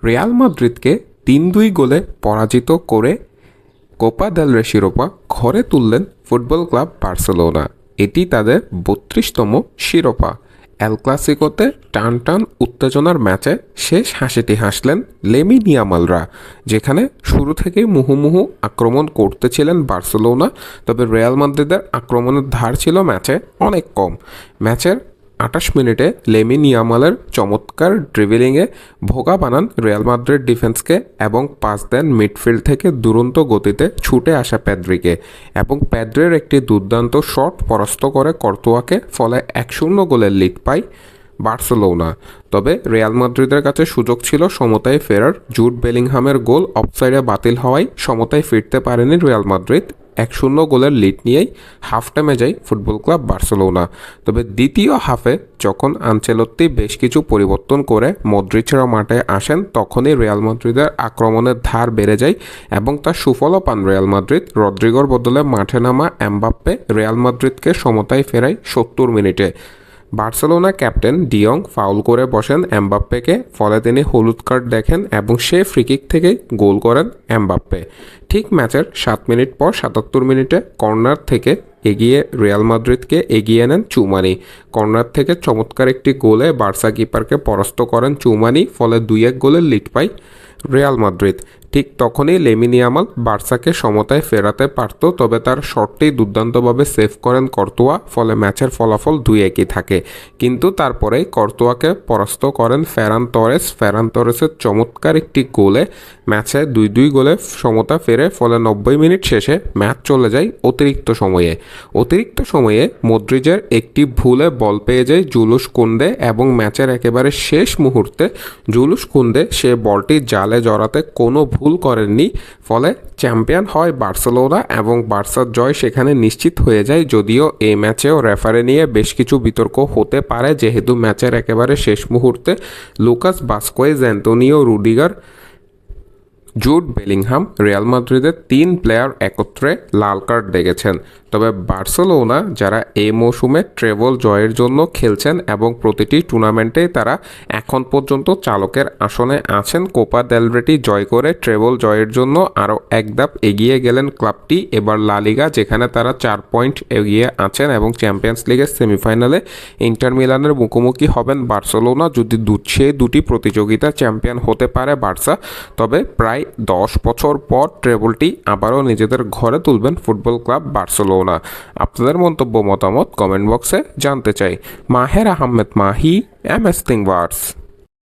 Real মাদ্রিদকে ৩-২ গোলে পরাজিত করে কোপা দেল রে শিরোপা ঘরে তুললেন ফুটবল ক্লাব বার্সেলোনা। এটি তাদের ৩২তম শিরোপা। এল ক্লাসিকোতে টান টান উত্তেজনার ম্যাচে শেষ হাসিটি হাসলেন লেমিন ইয়ামালরা, যেখানে শুরু থেকেই মুহুমুহু আক্রমণ করতেছিলেন বার্সেলোনা। তবে রিয়াল মাদ্রিদের আক্রমণের ধার ছিল ম্যাচে অনেক কম। ম্যাচের ২৮ মিনিটে লেমিন ইয়ামালের চমৎকার ড্রিবলিংয়ে ভোগা বানান রিয়াল মাদ্রিদ ডিফেন্সকে এবং পাস দেন মিডফিল্ড থেকে দুরন্ত গতিতে ছুটে আসা পেদ্রিকে, এবং পেদ্রির একটি দুর্দান্ত শট পরাস্ত করে কর্তোয়াকে। ফলে ১-০ গোলের লিড পায় বার্সেলোনা। তবে রিয়াল মাদ্রিদের কাছে সুযোগ ছিল সমতায় ফেরার। জুড বেলিংহামের গোল অফসাইডে বাতিল হওয়ায় সমতায় ফিরতে পারেনি রিয়াল মাদ্রিদ। ১-০ গোলের লিড নিয়েই হাফ টাইমে যায় ফুটবল ক্লাব বার্সেলোনা। তবে দ্বিতীয় হাফে যখন আনচেলত্তি বেশ কিছু পরিবর্তন করে মদ্রিচরা মাঠে আসেন, তখনই রিয়াল মাদ্রিদের আক্রমণের ধার বেড়ে যায় এবং তার সুফলও পান রিয়াল মাদ্রিদ। রদ্রিগোর বদলে মাঠে নামা এমবাপ্পে রিয়াল মাদ্রিদকে সমতায় ফেরায় ৭০ মিনিটে। বার্সেলোনা ক্যাপ্টেন ডিয়ং ফাউল করে বসেন এমবাপ্পেকে, ফলে তিনি হলুদ কার্ড দেখেন এবং সে ফ্রিকিক থেকেই গোল করেন এমবাপ্পে। ঠিক ম্যাচের ৭ মিনিট পর ৭৭ মিনিটে কর্নার থেকে এগিয়ে রিয়াল মাদ্রিদকে এগিয়ে নেন চুমানি। কর্নার থেকে চমৎকার একটি গোলে বার্সা কিপারকে পরাস্ত করেন চুমানি, ফলে ২-১ গোলের লিড পায় রিয়াল মাদ্রিদ। ঠিক তখনই লেমিন ইয়ামাল বার্সাকে সমতায় ফেরাতে পারত, তবে তার শটটি দুর্দান্তভাবে সেভ করেন কর্তোয়া, ফলে ম্যাচের ফলাফল ২-১ই থাকে। কিন্তু তারপরেই কর্তোয়াকে পরাস্ত করেন ফেরান তরেসের চমৎকার একটি গোলে ম্যাচে ২-২ গোলে সমতা ফেরে। ফলে ৯০ মিনিট শেষে ম্যাচ চলে যায় অতিরিক্ত সময়ে মদ্রিজের একটি ভুলে বল পেয়ে যায় জুলুস কুন্দে, এবং ম্যাচের একেবারে শেষ মুহূর্তে জুলুস কুন্দে সে বলটি জালে জড়াতে কোনো ভুল করেননি। ফলে চ্যাম্পিয়ন হয় বার্সেলোনা এবং বার্সার জয় সেখানে নিশ্চিত হয়ে যায়। যদিও এই ম্যাচেও রেফারি নিয়ে বেশ কিছু বিতর্ক হতে পারে, যেহেতু ম্যাচের একেবারে শেষ মুহূর্তে Lucas Vazquez, Antonio Rudiger, Jude Bellingham Real মাদ্রিদের ৩ প্লেয়ার একত্রে লাল কার্ড দেখেছেন। তবে বার্সেলোনা যারা এই মৌসুমে ট্রেবল জয়ের জন্য খেলছেন এবং প্রতিটি টুর্নামেন্টেই তারা এখন পর্যন্ত চালকের আসনে আছেন, কোপা দেল রেটি জয় করে ট্রেবল জয়ের জন্য আরও এক ধাপ এগিয়ে গেলেন ক্লাবটি। এবার লা লিগা, যেখানে তারা ৪ পয়েন্ট এগিয়ে আছেন, এবং চ্যাম্পিয়ন্স লিগের সেমিফাইনালে ইন্টার মিলানের মুখোমুখি হবেন বার্সেলোনা। যদি সেই দুটি প্রতিযোগিতা চ্যাম্পিয়ন হতে পারে বার্সা, তবে প্রায় ১০ বছর পর ট্রেবলটি আবারও নিজেদের ঘরে তুলবেন ফুটবল ক্লাব বার্সেলোনা। আপনাদের মন্তব্য মতামত কমেন্ট বক্সে জানতে চাই। মাহের আহমেদ মাহি, MS থিংওয়ার্স।